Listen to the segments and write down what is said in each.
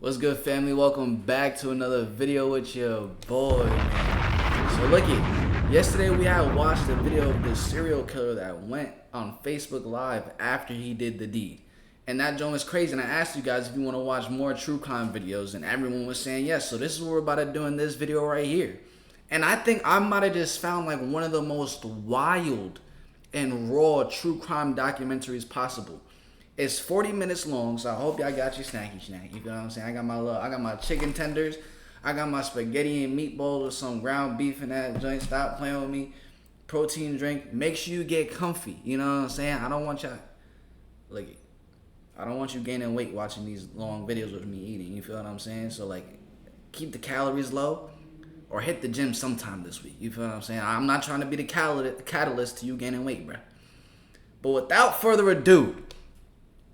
What's good, family? Welcome back to another video with your boy, man. So looky, yesterday we had watched a video of this serial killer that went on Facebook Live after he did the deed. And that joint was crazy, and I asked you guys if you want to watch more true crime videos, and everyone was saying yes. So this is what we're about to do in this video right here. And I think I might have just found like one of the most wild and raw true crime documentaries possible. It's 40 minutes long, so I hope y'all got your snacky. You know what I'm saying? I got my chicken tenders, I got my spaghetti and meatballs with some ground beef in that joint. Stop playing with me. Protein drink. Make sure you get comfy. You know what I'm saying? I don't want you gaining weight watching these long videos with me eating. You feel what I'm saying? So like, keep the calories low, or hit the gym sometime this week. You feel what I'm saying? I'm not trying to be the catalyst to you gaining weight, bruh. But without further ado,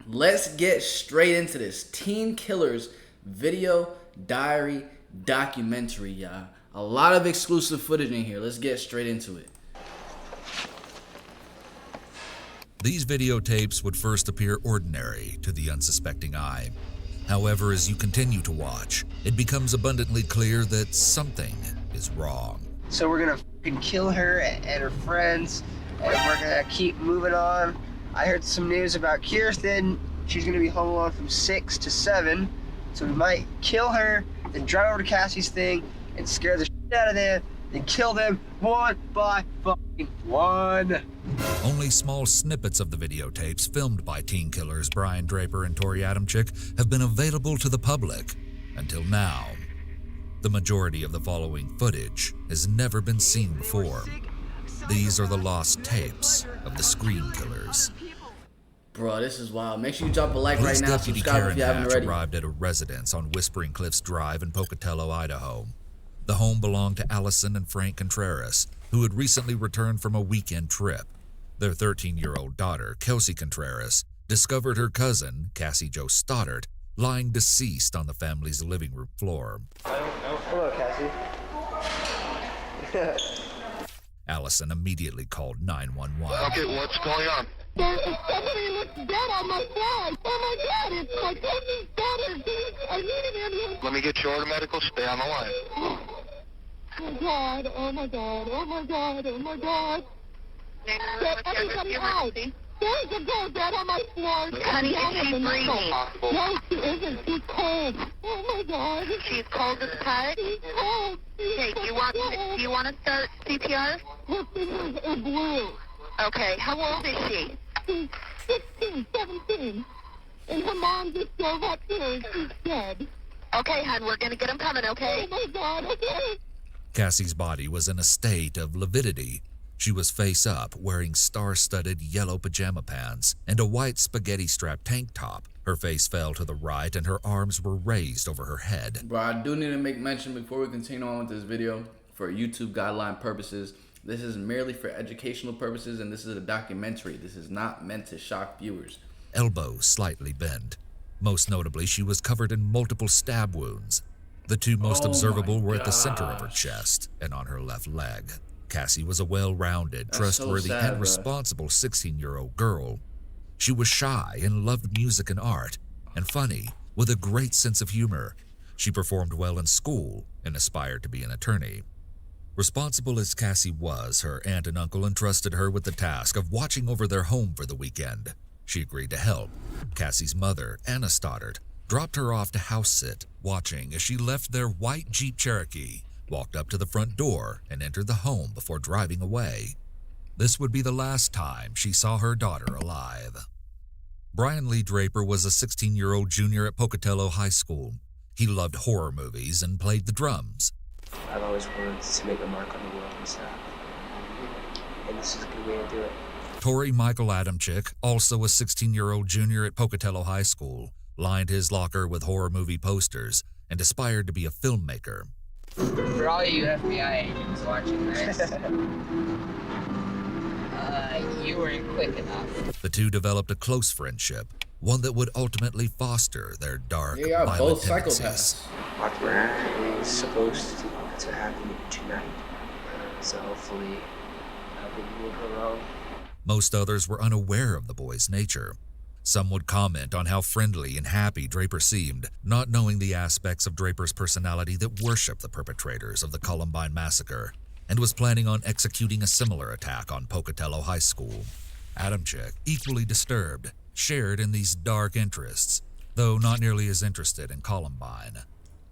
let's get straight into this Teen Killers video diary documentary, y'all. A lot of exclusive footage in here. Let's get straight into it. These videotapes would first appear ordinary to the unsuspecting eye. However, as you continue to watch, it becomes abundantly clear that something is wrong. So we're gonna fucking kill her and her friends, and we're gonna keep moving on. I heard some news about Kirsten. She's gonna be home alone from 6 to 7. So we might kill her, then drive over to Cassie's thing and scare the shit out of them, then kill them one by fucking one. Only small snippets of the videotapes filmed by teen killers Brian Draper and Tori Adamczyk have been available to the public until now. The majority of the following footage has never been seen before. These are the lost tapes of the Screen Killers. Bro, this is wild. Make sure you drop a like Police right now. Deputy Subscribe Karen if you haven't Hatch already. arrived at a residence on Whispering Cliffs Drive in Pocatello, Idaho. The home belonged to Allison and Frank Contreras, who had recently returned from a weekend trip. Their 13-year-old daughter, Kelsey Contreras, discovered her cousin, Cassie Jo Stoddard, lying deceased on the family's living room floor. Hello, Cassie. Allison immediately called 911. Okay, what's going on? Somebody looks dead on my side. Oh my God, it's my cousin's daughter. I need an ambulance. Let me get your order medical. Stay on the line. Oh my God, oh my God, oh my God, oh my God. Get everybody out. There's a girl dead on my floor. Honey, is she breathing? No, she isn't. She's cold. Oh my God. She's cold as cut. She's cold. Okay, do you want to start CPR? Her fingers are blue. Okay, how old is she? She's 16, 17. And her mom just drove up here. She's dead. Okay, hon, we're gonna get him coming, okay? Oh my God, okay. Cassie's body was in a state of lividity. She was face up, wearing star-studded yellow pajama pants and a white spaghetti-strap tank top. Her face fell to the right and her arms were raised over her head. Bro, I do need to make mention before we continue on with this video, for YouTube guideline purposes, this is merely for educational purposes, and this is a documentary. This is not meant to shock viewers. Elbow slightly bent. Most notably, she was covered in multiple stab wounds. The two most observable were at the center of her chest and on her left leg. Cassie was a well-rounded, trustworthy, so sad, and responsible 16-year-old girl. She was shy and loved music and art, and funny, with a great sense of humor. She performed well in school and aspired to be an attorney. Responsible as Cassie was, her aunt and uncle entrusted her with the task of watching over their home for the weekend. She agreed to help. Cassie's mother, Anna Stoddard, dropped her off to house sit, watching as she left their white Jeep Cherokee, walked up to the front door, and entered the home before driving away. This would be the last time she saw her daughter alive. Brian Lee Draper was a 16-year-old junior at Pocatello High School. He loved horror movies and played the drums. I've always wanted to make a mark on the world and stuff. And this is a good way to do it. Tori Michael Adamczyk, also a 16-year-old junior at Pocatello High School, lined his locker with horror movie posters and aspired to be a filmmaker. For all you FBI agents watching this, you weren't quick enough. The two developed a close friendship, one that would ultimately foster their dark, They are violent both tendencies. psychopaths. What we're is supposed to happen tonight. So hopefully we can move her along. Most others were unaware of the boy's nature. Some would comment on how friendly and happy Draper seemed, not knowing the aspects of Draper's personality that worshiped the perpetrators of the Columbine massacre, and was planning on executing a similar attack on Pocatello High School. Adamczyk, equally disturbed, shared in these dark interests, though not nearly as interested in Columbine.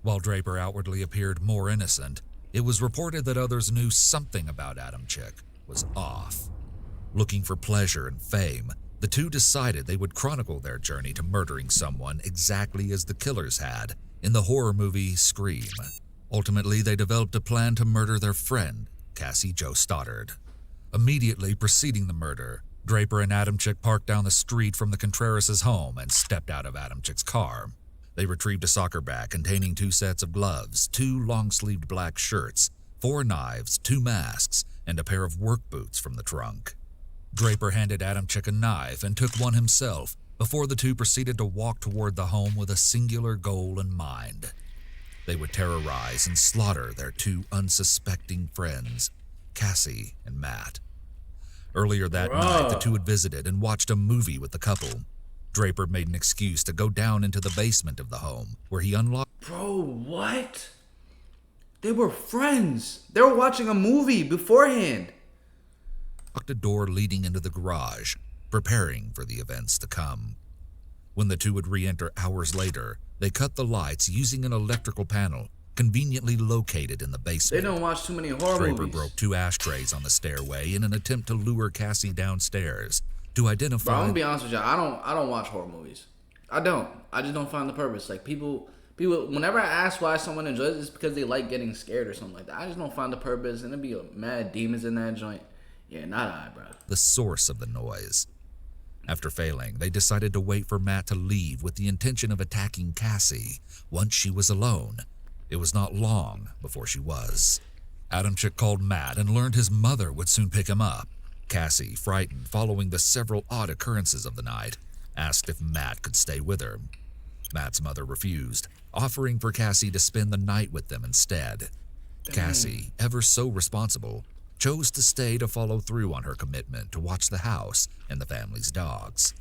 While Draper outwardly appeared more innocent, it was reported that others knew something about Adamczyk was off. Looking for pleasure and fame, the two decided they would chronicle their journey to murdering someone exactly as the killers had in the horror movie Scream. Ultimately, they developed a plan to murder their friend, Cassie Jo Stoddard. Immediately preceding the murder, Draper and Adamczyk parked down the street from the Contreras' home and stepped out of Adamczyk's car. They retrieved a soccer bag containing 2 sets of gloves, 2 long-sleeved black shirts, 4 knives, 2 masks, and a pair of work boots from the trunk. Draper handed Adamczyk a knife and took one himself before the two proceeded to walk toward the home with a singular goal in mind. They would terrorize and slaughter their 2 unsuspecting friends, Cassie and Matt. Earlier that night, the two had visited and watched a movie with the couple. Draper made an excuse to go down into the basement of the home, where he unlocked... Bro, what? They were friends. They were watching a movie beforehand. A door leading into the garage, preparing for the events to come. When the two would re-enter hours later, they cut the lights using an electrical panel conveniently located in the basement. They don't watch too many horror Draper movies. broke 2 ashtrays on the stairway in an attempt to lure Cassie downstairs to identify... Bro, I'm gonna be honest with y'all. I don't watch horror movies. I just don't find the purpose. Like people, whenever I ask why someone enjoys it, it's because they like getting scared or something like that. I just don't find the purpose, and there'd be mad demons in that joint. Yeah, not I, bro. The source of the noise. After failing, they decided to wait for Matt to leave with the intention of attacking Cassie once she was alone. It was not long before she was. Adamczyk called Matt and learned his mother would soon pick him up. Cassie, frightened following the several odd occurrences of the night, asked if Matt could stay with her. Matt's mother refused, offering for Cassie to spend the night with them instead. Cassie, ever so responsible, chose to stay to follow through on her commitment to watch the house and the family's dogs.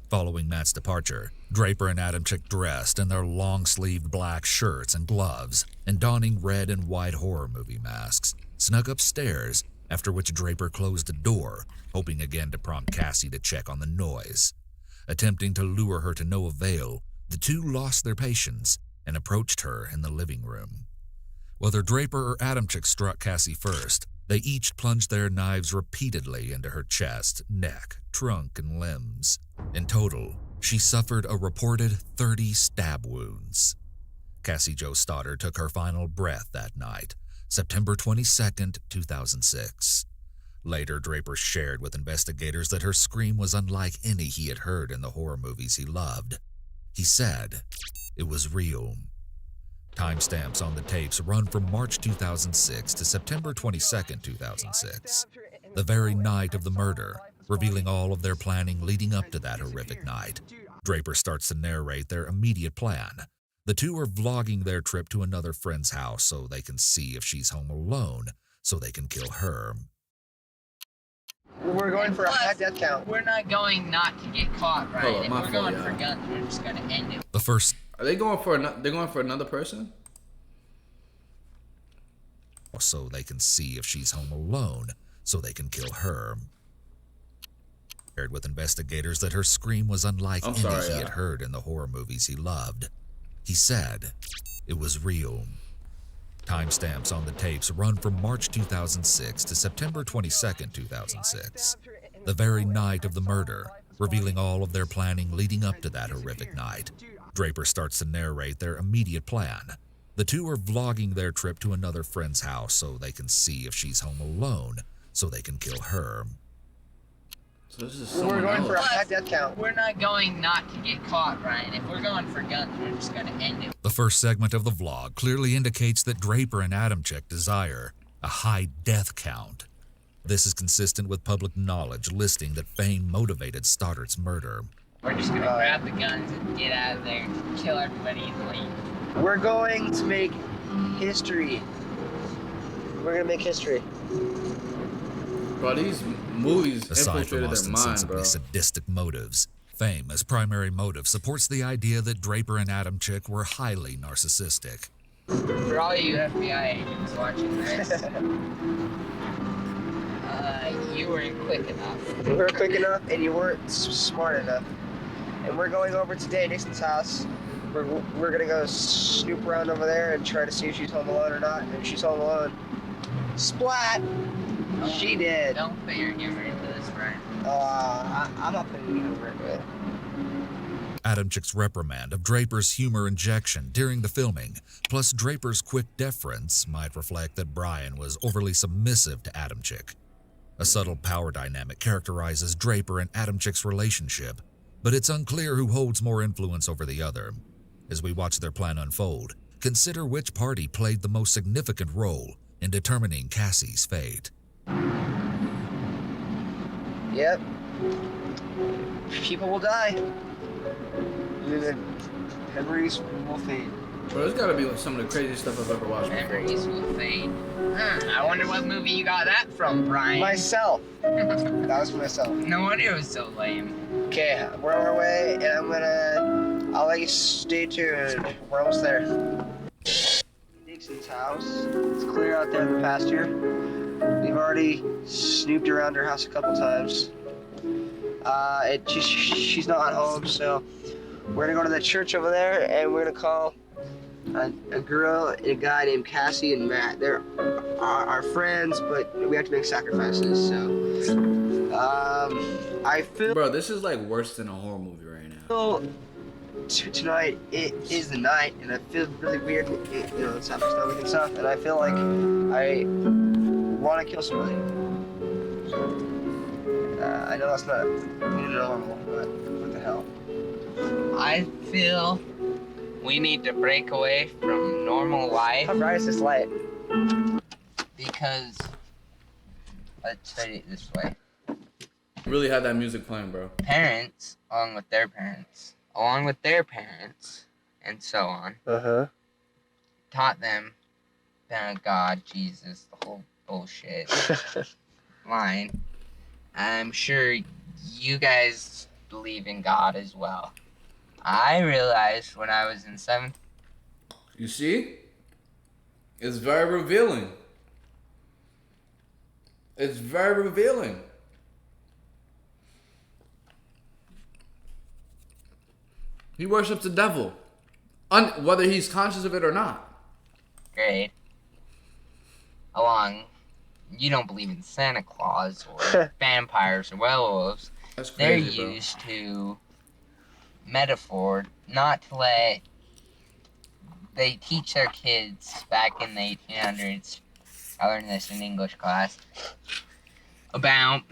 Following Matt's departure, Draper and Adamczyk dressed in their long-sleeved black shirts and gloves and donning red and white horror movie masks, snuck upstairs, after which Draper closed the door, hoping again to prompt Cassie to check on the noise. Attempting to lure her to no avail, the two lost their patience and approached her in the living room. Whether Draper or Adamczyk struck Cassie first, they each plunged their knives repeatedly into her chest, neck, trunk, and limbs. In total, she suffered a reported 30 stab wounds. Cassie Jo Stoddard took her final breath that night, September 22, 2006. Later, Draper shared with investigators that her scream was unlike any he had heard in the horror movies he loved. He said it was real. Timestamps on the tapes run from March 2006 to September 22, 2006, the very night of the murder, revealing all of their planning leading up to that horrific night. Draper starts to narrate their immediate plan. The two are vlogging their trip to another friend's house so they can see if she's home alone, so they can kill her. We're going for a high death count. We're not going not to get caught, right? Hold on, If my we're going fault, for y'all. guns, we're just gonna end it. The first Are they going for they're going for another person? so they can see if she's home alone, so they can kill her. Shared with investigators that her scream was unlike any he had heard in the horror movies he loved. He said it was real. Timestamps on the tapes run from March 2006 to September 22, 2006, the very night of the murder, revealing all of their planning leading up to that horrific night. Draper starts to narrate their immediate plan. The two are vlogging their trip to another friend's house so they can see if she's home alone, so they can kill her. So this is We're someone going for a else. high death count. We're not going not to get caught, Ryan. If we're going for guns, we're just gonna end it. The first segment of the vlog clearly indicates that Draper and Adamczyk desire a high death count. This is consistent with public knowledge listing that fame motivated Stoddard's murder. We're just gonna grab the guns and get out of there, kill everybody, and leave. We're going to make history. We're gonna make history. Bro, these movies Aside from infiltrated their mind, ostensibly bro. sadistic motives, Fame as primary motive supports the idea that Draper and Adam Chick were highly narcissistic. For all you FBI agents watching this, you weren't quick enough. You weren't quick enough, and you weren't smart enough. And we're going over today, Nixon's house. We're gonna go snoop around over there and try to see if she's home alone or not. And if she's home alone, splat! She did. Don't put your humor into this, Brian. I'm not putting humor into it. Adam Chick's reprimand of Draper's humor injection during the filming, plus Draper's quick deference, might reflect that Brian was overly submissive to Adam Chick. A subtle power dynamic characterizes Draper and Adam Chick's relationship, but it's unclear who holds more influence over the other. As we watch their plan unfold, consider which party played the most significant role in determining Cassie's fate. Yep. People will die. Memories will fade. Bro, there's gotta be some of the craziest stuff I've ever watched. Memories will fade. I wonder what movie you got that from, Brian. Myself. That was for myself. No wonder it was so lame. Okay, we're on our way, and I'll let you stay tuned. We're almost there. Dixon's house. It's clear out there in the pasture. We've already snooped around her house a couple times. She's not home, so we're gonna go to the church over there, and we're gonna call a girl and a guy named Cassie and Matt. They're our friends, but we have to make sacrifices, so I feel... Bro, this is like worse than a horror movie right now. Tonight, it is the night, and I feel really weird, it's after stomach and stuff, and I feel like I want to kill somebody. I know that's not normal, but what the hell? I feel we need to break away from normal life. How bright is this light? Because, let's say it this way. Really have that music playing, bro. Parents, along with their parents, and so on, taught them about God, Jesus, the whole bullshit line. I'm sure you guys believe in God as well. I realized when I was in 7th. You see? It's very revealing. It's very revealing. He worships the devil, whether he's conscious of it or not. Grade. You don't believe in Santa Claus or vampires or werewolves. That's crazy, They're used to metaphor, not to let... They teach their kids back in the 1800s, I learned this in English class, about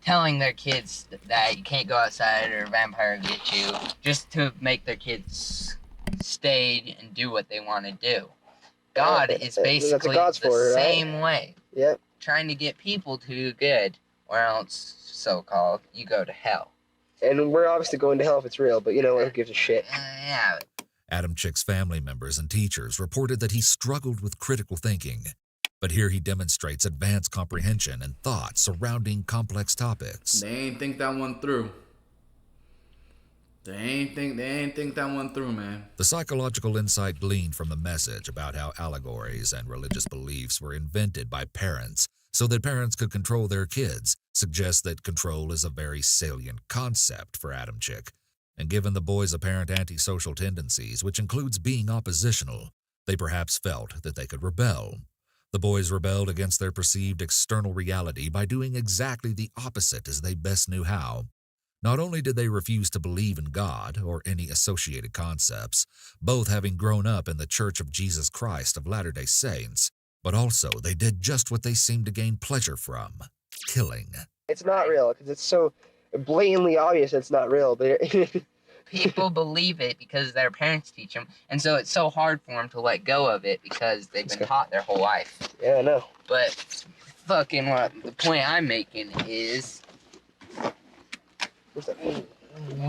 telling their kids that you can't go outside or a vampire will get you, just to make their kids stay and do what they want to do. God is basically the same way. Yep. Trying to get people to do good, or else, so-called, you go to hell. And we're obviously going to hell if it's real, but who gives a shit? Yeah. Adam Chick's family members and teachers reported that he struggled with critical thinking, but here he demonstrates advanced comprehension and thought surrounding complex topics. They ain't think that one through. They ain't think that one through, man. The psychological insight gleaned from the message about how allegories and religious beliefs were invented by parents so that parents could control their kids suggests that control is a very salient concept for Adam Chick. And given the boys' apparent antisocial tendencies, which includes being oppositional, they perhaps felt that they could rebel. The boys rebelled against their perceived external reality by doing exactly the opposite as they best knew how. Not only did they refuse to believe in God or any associated concepts, both having grown up in the Church of Jesus Christ of Latter-day Saints, but also they did just what they seemed to gain pleasure from: killing. It's not real, because it's so blatantly obvious it's not real, but... People believe it because their parents teach them, and so it's so hard for them to let go of it because they've been taught their whole life. Yeah, I know. But fucking what the point I'm making is... What's that mean?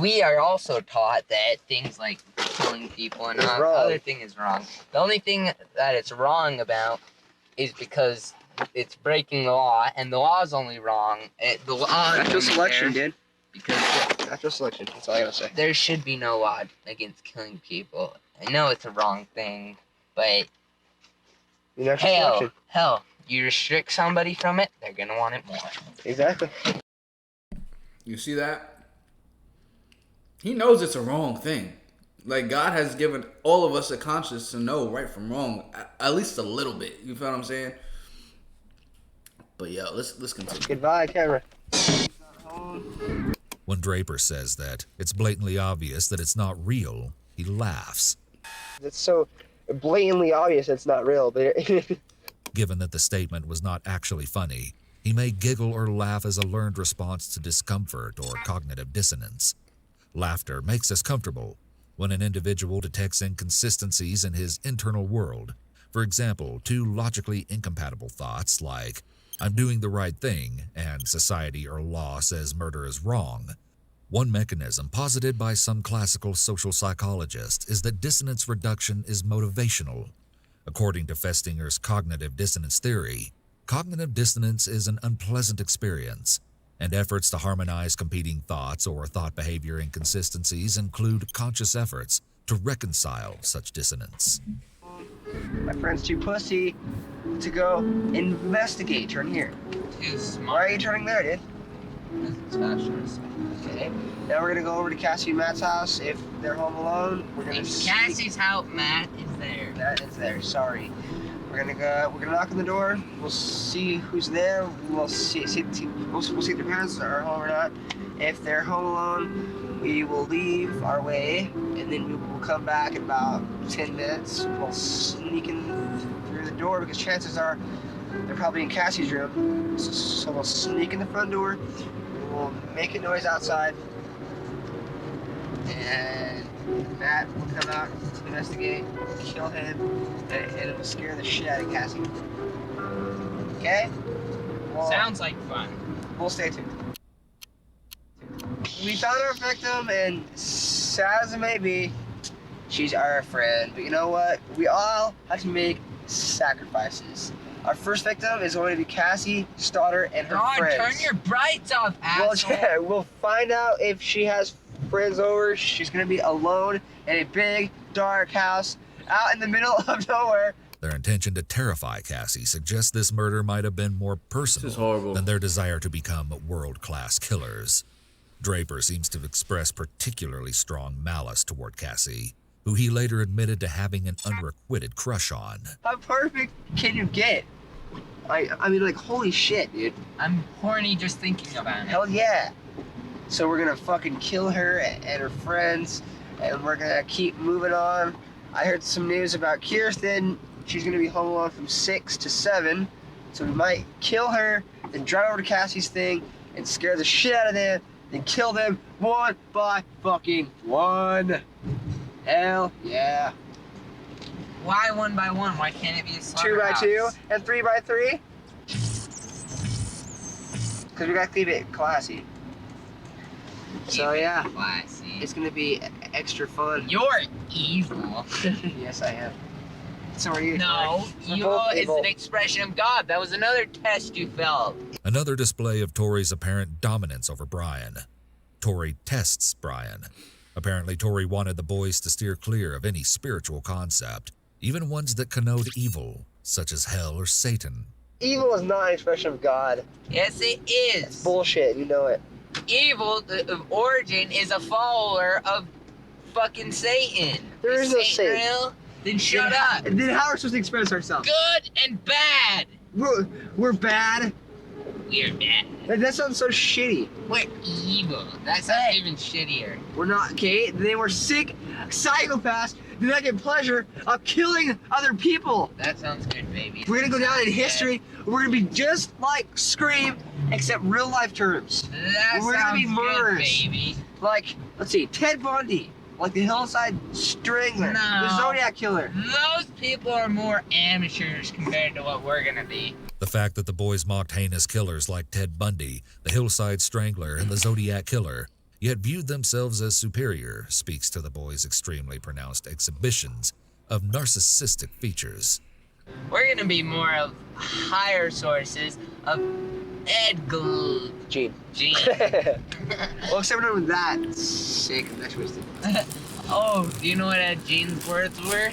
We are also taught that things like killing people and other thing is wrong. The only thing that it's wrong about is because it's breaking the law, and the law is only wrong. The law is Natural selection, there dude. because Natural selection. That's all I gotta say. There should be no law against killing people. I know it's a wrong thing, but Natural selection. hell, you restrict somebody from it, they're gonna want it more. Exactly. You see that? He knows it's a wrong thing. Like, God has given all of us a conscience to know right from wrong, at least a little bit. You feel what I'm saying? But yeah, let's continue. Goodbye, camera. When Draper says that it's blatantly obvious that it's not real, he laughs. It's so blatantly obvious it's not real, but Given that the statement was not actually funny, he may giggle or laugh as a learned response to discomfort or cognitive dissonance. Laughter makes us comfortable when an individual detects inconsistencies in his internal world. For example, two logically incompatible thoughts like, I'm doing the right thing, and society or law says murder is wrong. One mechanism posited by some classical social psychologists is that dissonance reduction is motivational. According to Festinger's cognitive dissonance theory, cognitive dissonance is an unpleasant experience, and efforts to harmonize competing thoughts or thought behavior inconsistencies include conscious efforts to reconcile such dissonance. my friend's too pussy to go investigate. Turn here. Too Why smart. are you turning there, dude? Okay. Now we're gonna go over to Cassie and Matt's house. If they're home alone, we're gonna It's see- Cassie's house, Matt is there. That is there. Sorry. We're gonna knock on the door. We'll see who's there. We'll see if their parents are home or not. If they're home alone, we will leave our way, and then we will come back in about 10 minutes. We'll sneak in through the door because chances are they're probably in Cassie's room. So we'll sneak in the front door. We'll make a noise outside, and Matt will come out to investigate, kill him, and it will scare the shit out of Cassie. Okay? Well, Sounds like fun. we'll stay tuned. We found our victim, and sad as it may be, she's our friend. But you know what? We all have to make sacrifices. Our first victim is going to be Cassie Stoddard and her God, friends. turn your brights off, Well, asshole. yeah, we'll find out if she has friends over. She's gonna be alone in a big, dark house out in the middle of nowhere. Their intention to terrify Cassie suggests this murder might have been more This is personal horrible. than their desire to become world-class killers. Draper seems to express particularly strong malice toward Cassie, who he later admitted to having an unrequited crush on. How perfect can you get? I mean, like, holy shit, dude. I'm horny just thinking about it. Hell yeah. So we're gonna fucking kill her and her friends, and we're gonna keep moving on. I heard some news about Kirsten. She's gonna be home alone from 6 to 7. So we might kill her, then drive over to Cassie's thing, and scare the shit out of them, then kill them one by fucking one. Hell yeah. Why one by one? Why can't it be a 2 by 2 slaughterhouse? and 3 by 3. Because we gotta keep it classy. So yeah, Classy. it's gonna be extra fun. You're evil. Yes, I am. So are you. No, We're evil both is evil. an expression of God. That was another test you failed. Another display of Tori's apparent dominance over Brian. Tori tests Brian. Apparently, Tori wanted the boys to steer clear of any spiritual concept, even ones that connote evil, such as hell or Satan. Evil is not an expression of God. Yes, it is. Bullshit, you know it. Evil of origin is a follower of fucking Satan. There is no Satan. Real? Then shut up. Then how are we supposed to express ourselves? Good and bad. We're bad. We're bad. That sounds so shitty. We're evil. That sounds even shittier. We're not, okay? They were sick psychopaths. Do not get pleasure of killing other people. That sounds good, baby. We're gonna go down in That history. We're gonna be just like Scream, except real life terms. We're gonna be sounds murderers. good, baby. Like, let's see, Ted Bundy, like the Hillside Strangler, No. the Zodiac Killer. Those people are more amateurs compared to what we're gonna be. The fact that the boys mocked heinous killers like Ted Bundy, the Hillside Strangler, and the Zodiac Killer, yet viewed themselves as superior, speaks to the boys' extremely pronounced exhibitions of narcissistic features. We're gonna be more of higher sources of Gene. Gene. Well, except for that sick, that's twisted. Oh, do you know what Gene's words were?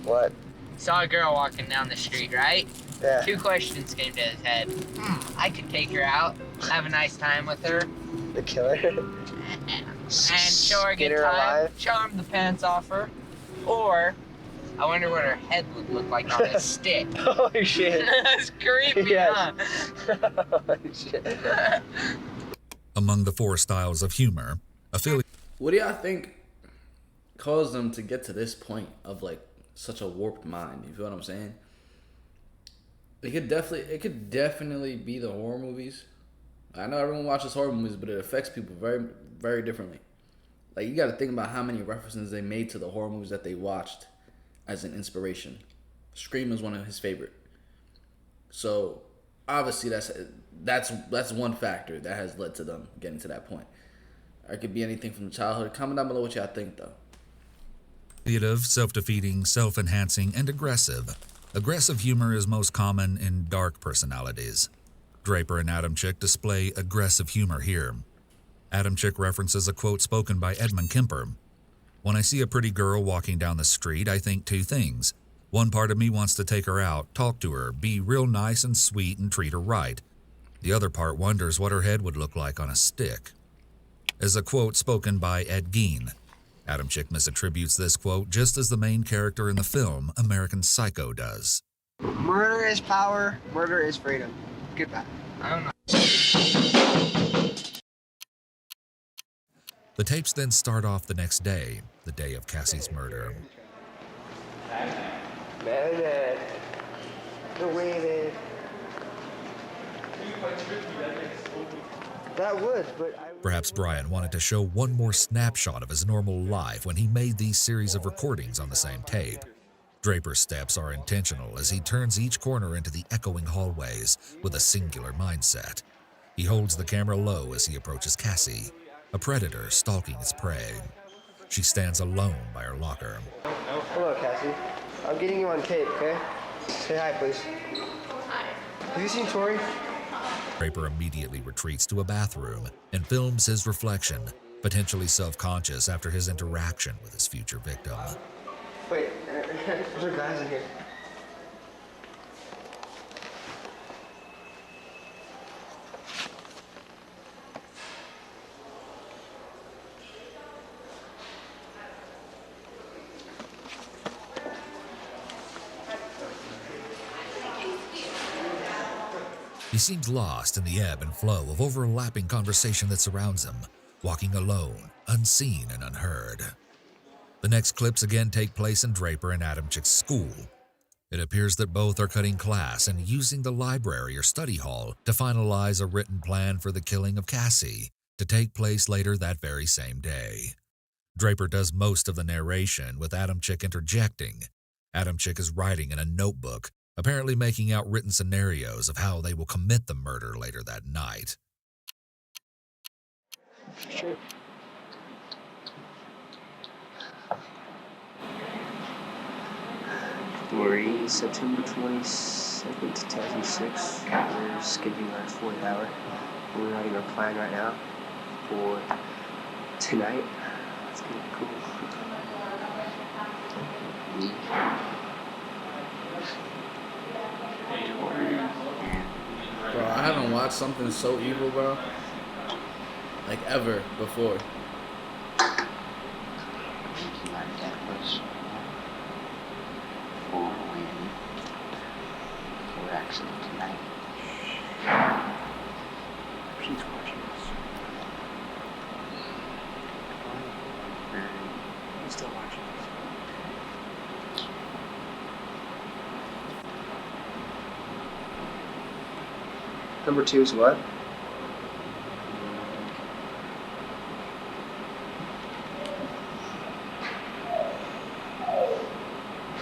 What? Saw a girl walking down the street, right? Yeah. 2 questions came to his head. I could take her out, have a nice time with her, The killer. and show her a Get good her time, alive? charm the pants off her, or I wonder what her head would look like on a stick. Holy shit. That's creepy, Yes. huh? Holy shit. Among the 4 styles of humor, affiliate What do y'all think caused them to get to this point of like such a warped mind? You feel what I'm saying? It could definitely be the horror movies. I know everyone watches horror movies, but it affects people very, very differently. Like, you got to think about how many references they made to the horror movies that they watched as an inspiration. Scream is one of his favorite. So obviously that's one factor that has led to them getting to that point. Or it could be anything from childhood. Comment down below what y'all think, though. self-defeating, self-enhancing, and aggressive. Aggressive humor is most common in dark personalities. Draper and Adam Chick display aggressive humor here. Adam Chick references a quote spoken by Edmund Kemper. "When I see a pretty girl walking down the street, I think 2 things. One part of me wants to take her out, talk to her, be real nice and sweet and treat her right. The other part wonders what her head would look like on a stick." Is a quote spoken by Ed Gein. Adam Chick misattributes this quote just as the main character in the film American Psycho does. Murder is power, murder is freedom. Goodbye. I don't know. The tapes then start off the next day, the day of Cassie's murder. Man. The way man. That would, but I... Perhaps Brian wanted to show one more snapshot of his normal life when he made these series of recordings on the same tape. Draper's steps are intentional as he turns each corner into the echoing hallways with a singular mindset. He holds the camera low as he approaches Cassie, a predator stalking its prey. She stands alone by her locker. Hello, Cassie. I'm getting you on tape, okay? Say hi, please. Hi. Have you seen Tori? Draper immediately retreats to a bathroom and films his reflection, potentially self-conscious after his interaction with his future victim. Wait, there's are guys in here. He seems lost in the ebb and flow of overlapping conversation that surrounds him, walking alone, unseen and unheard. The next clips again take place in Draper and Adam Chick's school. It appears that both are cutting class and using the library or study hall to finalize a written plan for the killing of Cassie to take place later that very same day. Draper does most of the narration with Adam Chick interjecting. Adam Chick is writing in a notebook, apparently making out written scenarios of how they will commit the murder later that night. Sure. Marie, September 22nd, 2006. We're skipping our 4th hour. We're writing our plan right now for tonight. It's gonna be cool. Bro, I haven't watched something so evil, bro. Like, ever before. Tonight. She's watching us. He's still watching us. Number 2 is what?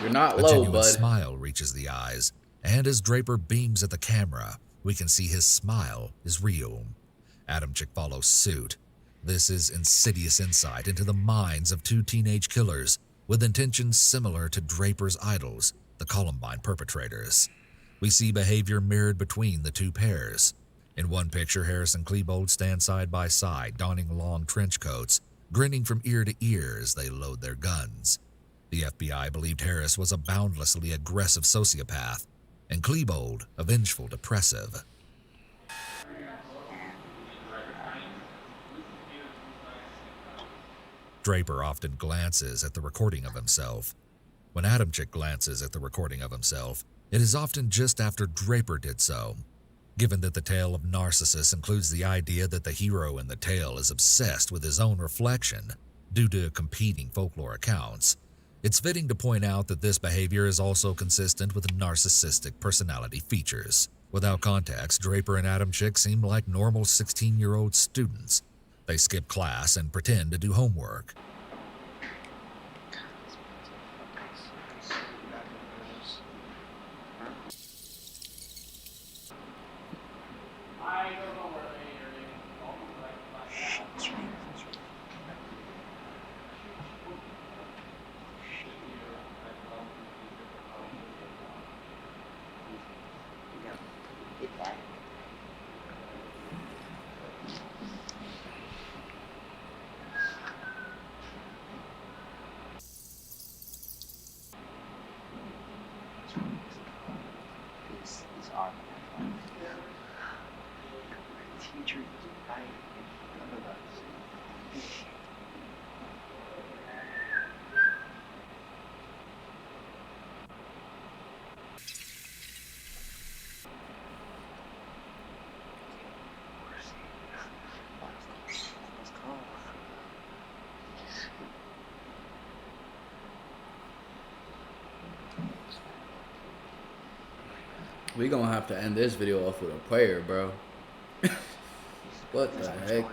You're not A low, genuine bud. smile reaches the eyes, and as Draper beams at the camera, we can see his smile is real. Adam Chick follows suit. This is insidious insight into the minds of 2 teenage killers with intentions similar to Draper's idols, the Columbine perpetrators. We see behavior mirrored between the 2 pairs. In one picture, Harris and Klebold stand side by side, donning long trench coats, grinning from ear to ear as they load their guns. The FBI believed Harris was a boundlessly aggressive sociopath, and Klebold a vengeful depressive. Draper often glances at the recording of himself. When Adamczyk glances at the recording of himself, it is often just after Draper did so. Given that the tale of Narcissus includes the idea that the hero in the tale is obsessed with his own reflection due to competing folklore accounts, it's fitting to point out that this behavior is also consistent with narcissistic personality features. Without context, Draper and Adamczyk seem like normal 16-year-old students. They skip class and pretend to do homework. We gonna have to end this video off with a prayer, bro. What the heck?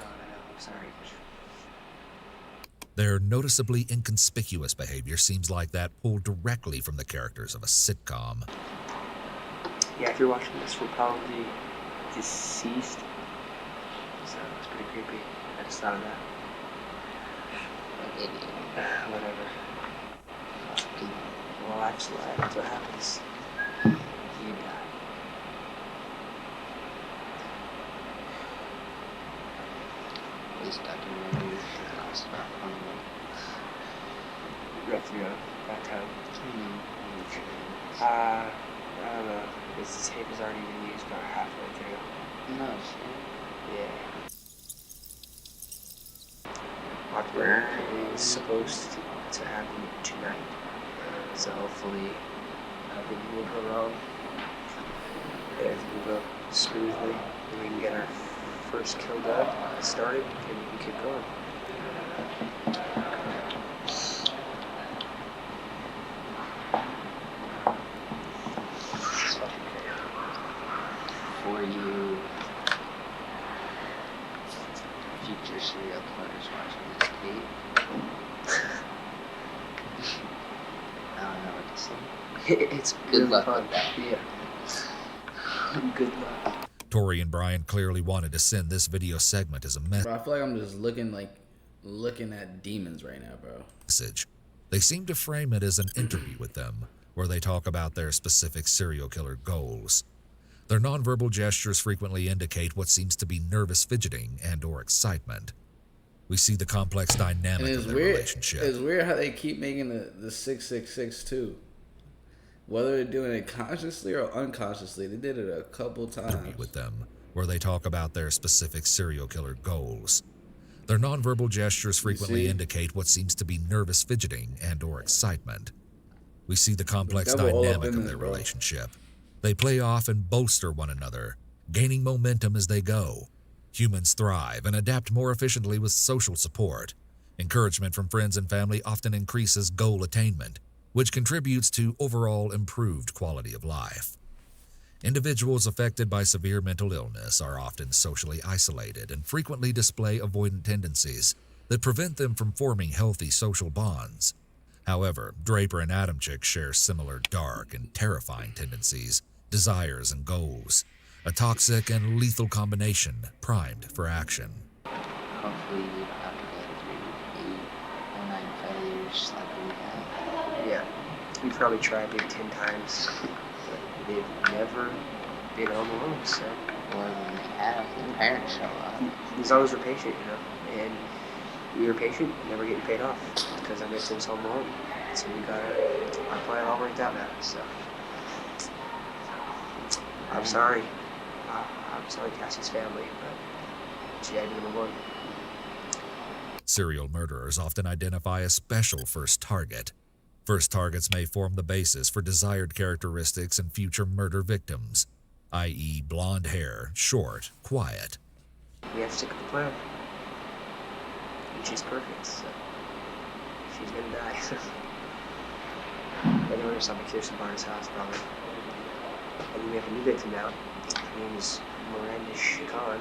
Their noticeably inconspicuous behavior seems like that pulled directly from the characters of a sitcom. Yeah, if you're watching this, we're probably deceased. So it's pretty creepy. I just thought of that. Whatever. Well, life's life. That's what happens. You die. This documentary is about You have to go back home. I don't know. This tape has already been used about halfway through. No shit. Yeah. MURD3R is supposed to happen tonight. So hopefully nothing will go wrong. Everything will go smoothly. And we can get our first kill done, started, and we can keep going. For you future serial killers watching this tape, I don't know what to say. It's Good really luck fun. with that. Yeah. Good luck. Tori and Brian clearly wanted to send this video segment as a Bro, I feel like I'm just looking at demons right now, bro. message. They seem to frame it as an interview with them, where they talk about their specific serial killer goals. Their nonverbal gestures frequently indicate what seems to be nervous fidgeting and or excitement. We see the complex And dynamic it's of their weird. relationship. It's weird how they keep making the 666 too. Whether they're doing it consciously or unconsciously, they did it a couple times. With them, where they talk about their specific serial killer goals. Their nonverbal gestures frequently indicate what seems to be nervous fidgeting and or excitement. We see the complex dynamic of their relationship. They play off and bolster one another, gaining momentum as they go. Humans thrive and adapt more efficiently with social support. Encouragement from friends and family often increases goal attainment, which contributes to overall improved quality of life. Individuals affected by severe mental illness are often socially isolated and frequently display avoidant tendencies that prevent them from forming healthy social bonds. However, Draper and Adamczyk share similar dark and terrifying tendencies, desires, and goals, a toxic and lethal combination primed for action. Hopefully we don't have to go through 8 or 9 failures like we have. Yeah. We've probably tried maybe 10 times, but they've never been on the road, so Or when they have their parents show up. As long as we're patient, you know, and we were patient, never getting paid off because I missed his home alone. So we got our plan all worked out now. So I'm sorry. I'm sorry, Cassie's family, but she had to be number one. Serial murderers often identify a special first target. First targets may form the basis for desired characteristics in future murder victims, i.e. blonde hair, short, quiet. We have to stick with the plan. And she's perfect, so she's gonna die. Anyway, we're at Kirsten Barnes' house, probably. And then we have a new victim now. Her name is Miranda Chacon.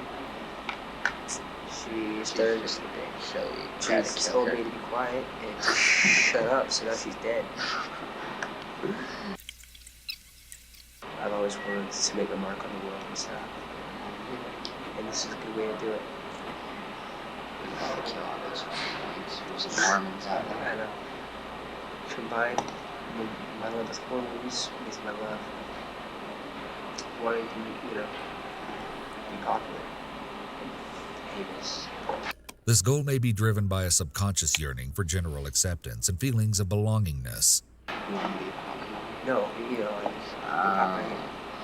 She started Just a big showy. She told me to be quiet and to shut up, so now she's dead. I've always wanted to make a mark on the world and stuff. And this is a good way to do it. We gotta kill all those Mormons. There's some Mormons out there. I know. Combine my love with horror movies with my love wanting to, you know, be popular. Famous. This goal may be driven by a subconscious yearning for general acceptance and feelings of belongingness. You wanna be popular? No, you know, like,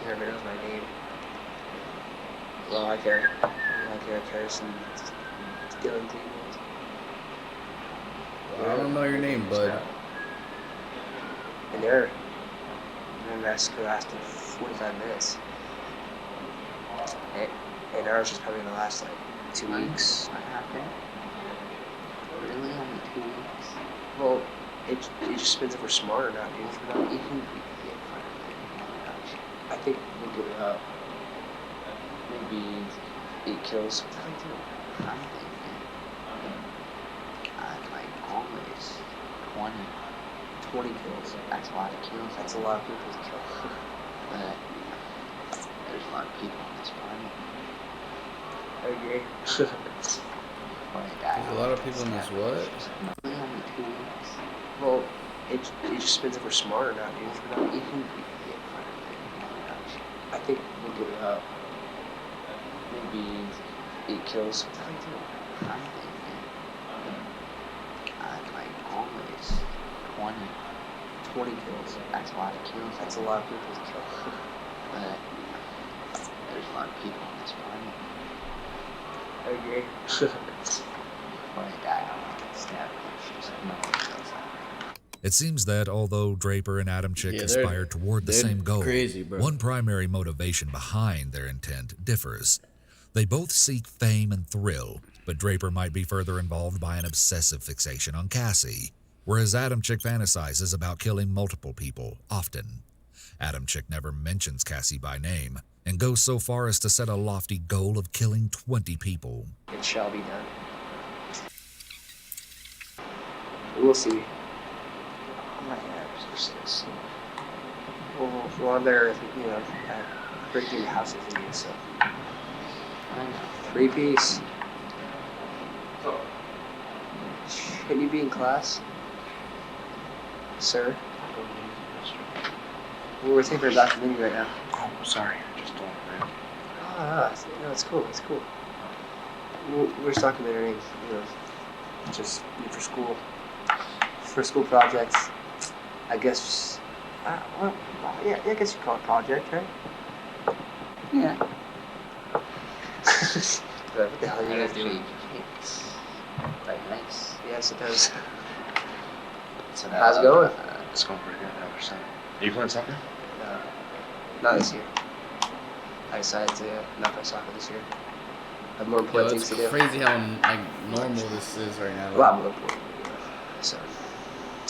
everybody knows my name. Like Eric Harrison, Dylan Cleveland. I don't know your name, bud. And their massacre lasted 45 minutes. And ours was probably gonna last like 2 weeks. What happened? Really? Only 2 weeks? Well, it just depends if we're smart or not, dude. If we're not, Even if we could get fun of it, I think we'll give it up. Maybe 8 kills. I'm thinking, like always, 20. 20 kills. That's a lot of kills. That's a lot of people to kill. But there's a lot of people on this planet. I agree. Before they die, There's a lot of people in this what? Really only 2 weeks? Well, it just depends if we're smart or not, dude. If we're not, Even if we could get fun of it, I think we'll give it up. Maybe 8 kills. I'm thinking, like always, 20. 20 kills. That's a lot of kills. That's a lot of people to kill. But there's a lot of people on this planet. I agree. Before they die, I want to get stabbed. It's just no one feels that. It seems that although Draper and Adam Chick Yeah, conspired toward the they're same goal, crazy, bro. one primary motivation behind their intent differs. They both seek fame and thrill, but Draper might be further involved by an obsessive fixation on Cassie, whereas Adam Chick fantasizes about killing multiple people, often. Adam Chick never mentions Cassie by name, and goes so far as to set a lofty goal of killing 20 people. It shall be done. We'll see. My abs are still sore. We'll on there, you know, breaking the house if we need, so. I know. 3-piece. Shouldn't you be in class? Sir? Well, we're taking her documentary right now. Oh, sorry. I just don't know. No, it's cool, it's cool. We're just documenting, you know, just for school. For school projects. I guess, well, yeah, I guess you call it project, right? Yeah. What the hell are you guys doing? It's like nice. Yeah, I suppose. So How's it going? It's going pretty good. Ever since. Are you playing soccer? Not this year. I decided to not play soccer this year. I have more Yo, important it's things to do. crazy how like normal this is right now. A lot more important. So,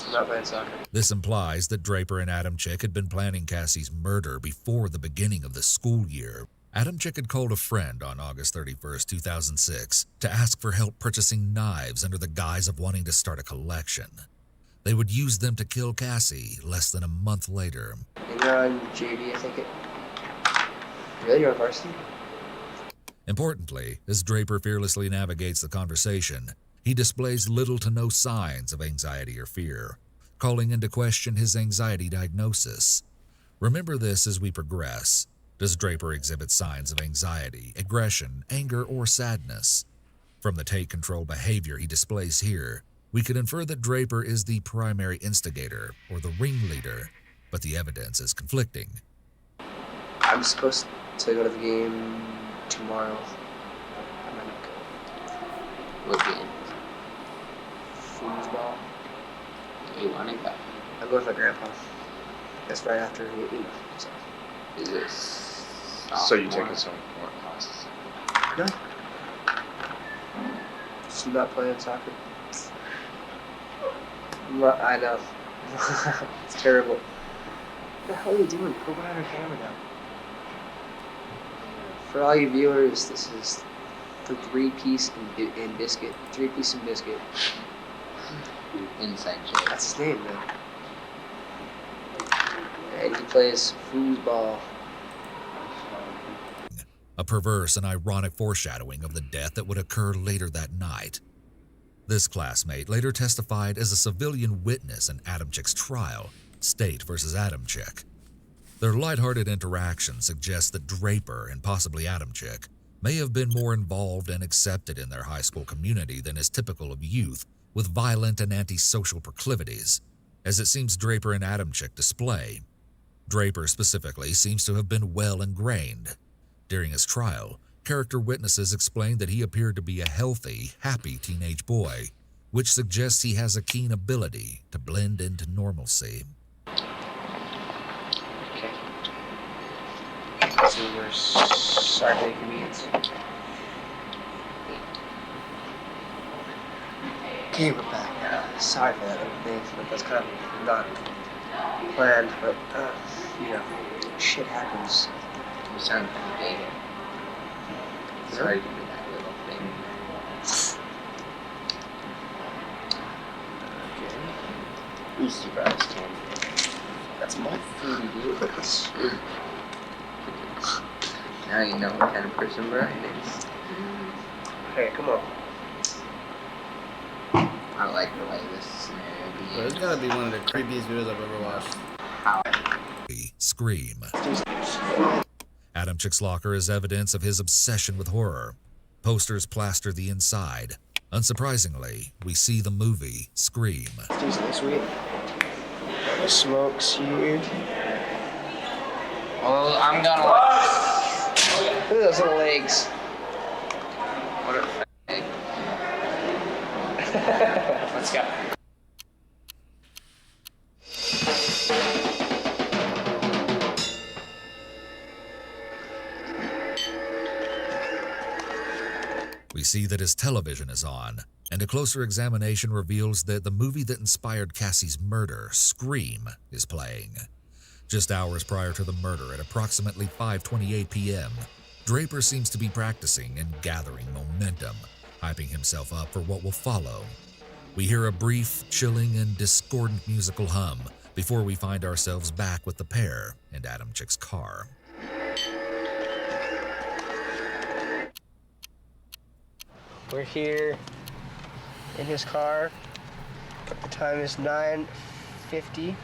I'm not playing soccer. This implies that Draper and Adam Chick had been planning Cassie's murder before the beginning of the school year. Adam Chick had called a friend on August 31st, 2006, to ask for help purchasing knives under the guise of wanting to start a collection. They would use them to kill Cassie less than a month later. And you're on JV, I think it. Really? You're on varsity? Importantly, as Draper fearlessly navigates the conversation, he displays little to no signs of anxiety or fear, calling into question his anxiety diagnosis. Remember this as we progress. Does Draper exhibit signs of anxiety, aggression, anger, or sadness? From the take-control behavior he displays here, we could infer that Draper is the primary instigator or the ringleader, but the evidence is conflicting. I'm supposed to go to the game tomorrow. I'm gonna go. What game? Foosball. You want to go? I'm going with my grandpa. That's right after we eat. So. Is this So you taking some more classes? No. Just not playing soccer. I know. It's terrible. What the hell are you doing? Go behind our camera now. For all you viewers, this is the three-piece and biscuit. Three-piece and biscuit. Inside joke. That's his name, man. And he plays foosball. A perverse and ironic foreshadowing of the death that would occur later that night. This classmate later testified as a civilian witness in Adamchik's trial, State versus Adamchik. Their lighthearted interaction suggests that Draper and possibly Adamchik may have been more involved and accepted in their high school community than is typical of youth with violent and antisocial proclivities, as it seems Draper and Adamchik display. Draper specifically seems to have been well ingrained. During his trial, character witnesses explained that he appeared to be a healthy, happy teenage boy, which suggests he has a keen ability to blend into normalcy. Okay. So we're sorry for the inconvenience. Okay, we're back. Sorry for that other thing, but that's kind of not planned, but, you know, shit happens. You sound kind of dated. Sorry for that little thing. Okay. Who's surprised, Tim? That's my food, dude. Now you know what kind of person Brian is. Hey, come on. I like the way this scenario begins. Bro, it's gotta be one of the creepiest videos I've ever watched. How? Scream. Adamchik's locker is evidence of his obsession with horror. Posters plaster the inside. Unsurprisingly, we see the movie Scream. Dude's so sweet. Smokes here. Well, I'm gonna watch. Look at those little legs. What a fag. Let's go. We see that his television is on, and a closer examination reveals that the movie that inspired Cassie's murder, Scream, is playing. Just hours prior to the murder at approximately 5:28 p.m., Draper seems to be practicing and gathering momentum, hyping himself up for what will follow. We hear a brief, chilling, and discordant musical hum before we find ourselves back with the pair in Adamchik's car. We're here in his car. The time is 9:50,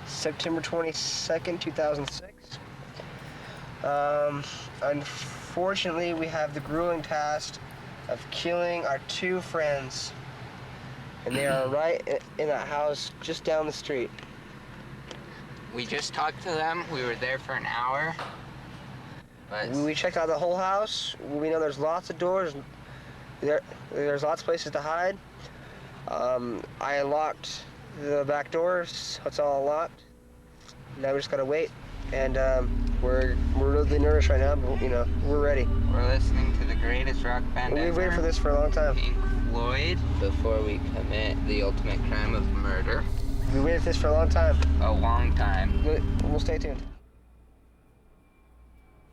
September 22nd, 2006. Unfortunately, we have the grueling task of killing our two friends. And they are right in that house just down the street. We just talked to them. We were there for an hour. But We checked out the whole house. We know there's lots of doors. There's lots of places to hide. I unlocked the back doors, so it's all locked. Now we just gotta wait. And we're really nervous right now, but you know, we're ready. we're listening to the greatest rock band We've ever, waited for this for a long time. Pink Floyd, before we commit the ultimate crime of murder. We waited for this for a long time. A long time. We'll stay tuned.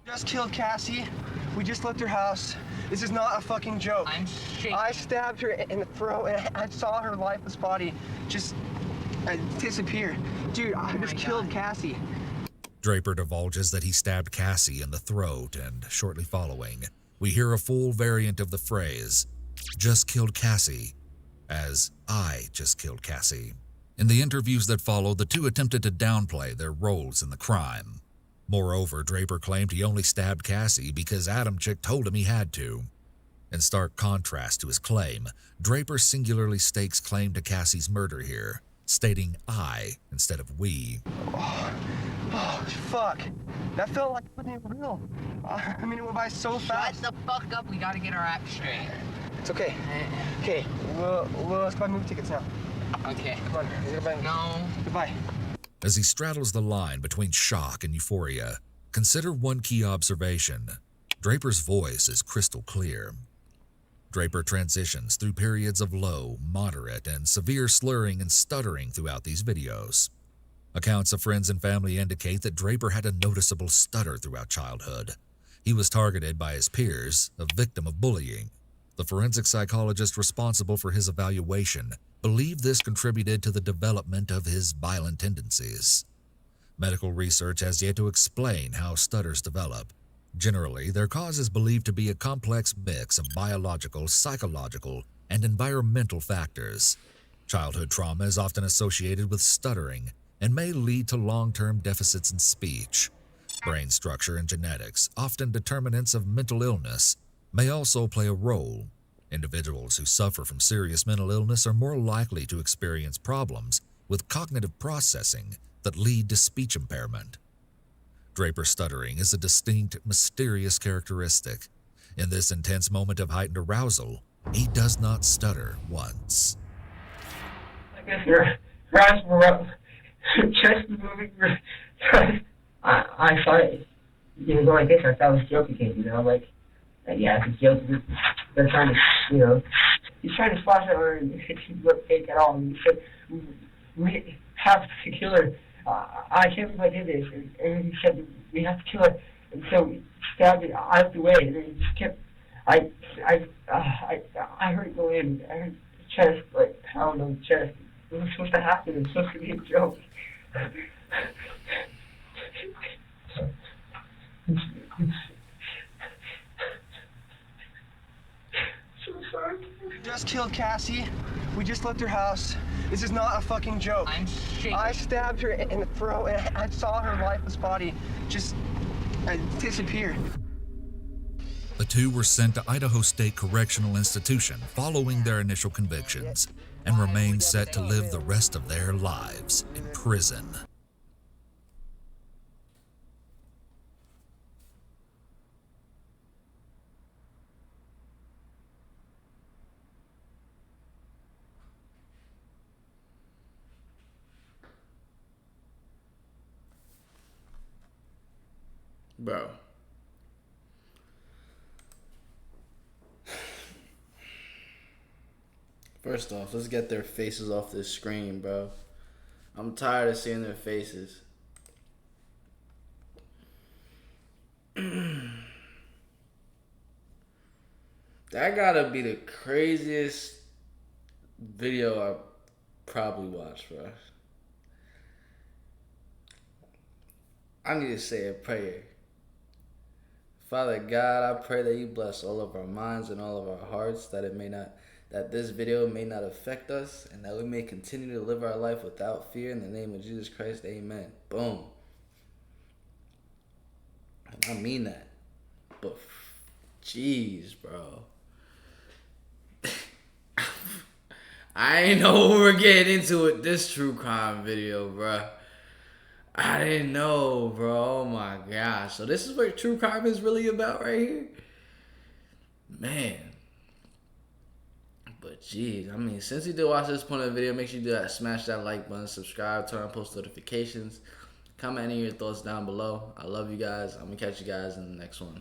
Just killed Cassie. We just left her house. This is not a fucking joke. I'm shaking. I stabbed her in the throat and I saw her lifeless body just disappear. Dude, I just killed Cassie. Draper divulges that he stabbed Cassie in the throat, and shortly following, we hear a full variant of the phrase, "just killed Cassie," as "I just killed Cassie." In the interviews that followed, the two attempted to downplay their roles in the crime. Moreover, Draper claimed he only stabbed Cassie because Adam Chick told him he had to. In stark contrast to his claim, Draper singularly stakes claim to Cassie's murder here, stating I instead of we. Oh, fuck. That felt like it wasn't even real. I mean, it went by so fast. Shut the fuck up. We gotta get our act straight. It's okay. Okay, let's buy movie tickets now. Okay. Come on, let's go buy. No. Goodbye. As he straddles the line between shock and euphoria, consider one key observation. Draper's voice is crystal clear. Draper transitions through periods of low, moderate, and severe slurring and stuttering throughout these videos. Accounts of friends and family indicate that Draper had a noticeable stutter throughout childhood. He was targeted by his peers, a victim of bullying. The forensic psychologist responsible for his evaluation believed this contributed to the development of his violent tendencies. Medical research has yet to explain how stutters develop. Generally, their cause is believed to be a complex mix of biological, psychological, and environmental factors. Childhood trauma is often associated with stuttering and may lead to long-term deficits in speech. Brain structure and genetics, often determinants of mental illness, may also play a role. Individuals who suffer from serious mental illness are more likely to experience problems with cognitive processing that lead to speech impairment. Draper stuttering is a distinct, mysterious characteristic. In this intense moment of heightened arousal, he does not stutter once. I guess your eyes were up, chest moving. I thought it was like this. I thought it was joking, like, yeah, it's joking. They're trying to, he's trying to splash at her and it didn't look fake at all. And he said, we have to kill her. I can't believe I did this. And he said, we have to kill her. And so we stabbed it out of the way. And then he just kept, I heard it go in. I heard the chest, like, pound on the chest. It was supposed to happen. It was supposed to be a joke. So sorry. Just killed Cassie. We just left her house. This is not a fucking joke. I'm shaking. I stabbed her in the throat and I saw her lifeless body just disappear. The two were sent to Idaho State Correctional Institution following their initial convictions and remain set to live the rest of their lives in prison. Bro. First off, let's get their faces off this screen, bro. I'm tired of seeing their faces. That gotta be the craziest video I probably watched, bro. I need to say a prayer. Father God, I pray that you bless all of our minds and all of our hearts, that this video may not affect us, and that we may continue to live our life without fear. In the name of Jesus Christ, amen. Boom. And I mean that. But, jeez, bro. I ain't know we were getting into it, this true crime video, bro. I didn't know, bro. Oh my gosh. So this is what true crime is really about right here? Man. But geez, I mean, since you did watch this point of the video, make sure you do that. Smash that like button, subscribe, turn on post notifications. Comment any of your thoughts down below. I love you guys. I'm going to catch you guys in the next one.